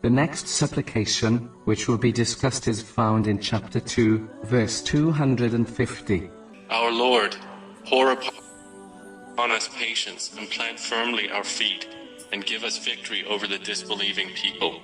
The next supplication, which will be discussed, is found in chapter 2, verse 250. Our Lord, pour upon us patience and plant firmly our feet, and give us victory over the disbelieving people.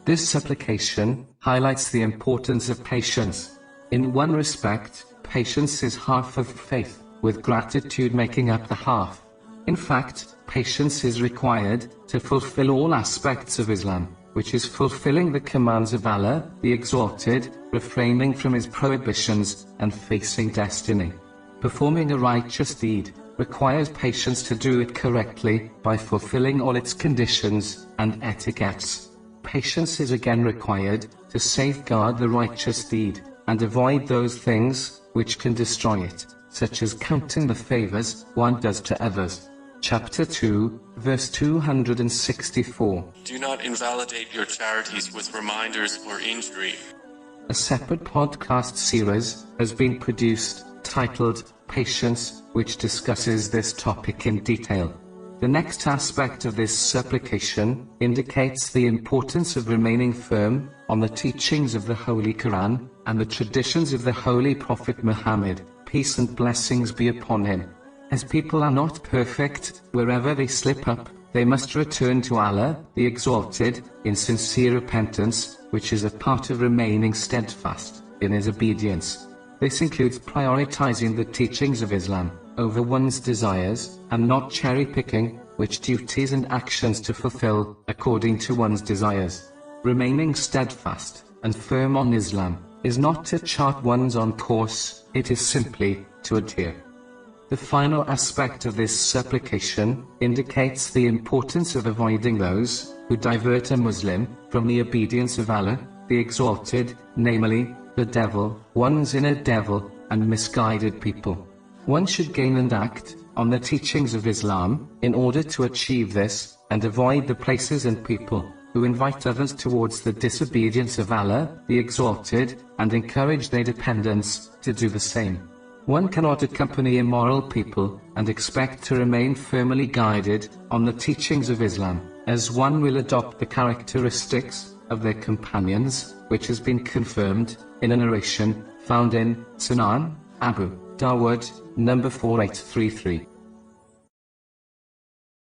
This supplication highlights the importance of patience. In one respect, patience is half of faith, with gratitude making up the half. In fact, patience is required to fulfill all aspects of Islam, which is fulfilling the commands of Allah, the Exalted, refraining from His prohibitions, and facing destiny. Performing a righteous deed requires patience to do it correctly, by fulfilling all its conditions and etiquettes. Patience is again required to safeguard the righteous deed, and avoid those things which can destroy it, such as counting the favors one does to others. Chapter 2, verse 264. Do not invalidate your charities with reminders or injury. A separate podcast series has been produced, titled Patience, which discusses this topic in detail. The next aspect of this supplication indicates the importance of remaining firm on the teachings of the Holy Quran and the traditions of the Holy Prophet Muhammad, peace and blessings be upon him. As people are not perfect, wherever they slip up, they must return to Allah, the Exalted, in sincere repentance, which is a part of remaining steadfast in His obedience. This includes prioritizing the teachings of Islam over one's desires, and not cherry-picking which duties and actions to fulfill according to one's desires. Remaining steadfast and firm on Islam is not to chart one's own course, it is simply to adhere. The final aspect of this supplication indicates the importance of avoiding those who divert a Muslim from the obedience of Allah, the Exalted, namely, the devil, one's inner devil, and misguided people. One should gain and act on the teachings of Islam in order to achieve this, and avoid the places and people who invite others towards the disobedience of Allah, the Exalted, and encourage their dependents to do the same. One cannot accompany immoral people and expect to remain firmly guided on the teachings of Islam, as one will adopt the characteristics of their companions, which has been confirmed in a narration found in Sunnah, Abu Dawud, number 4833.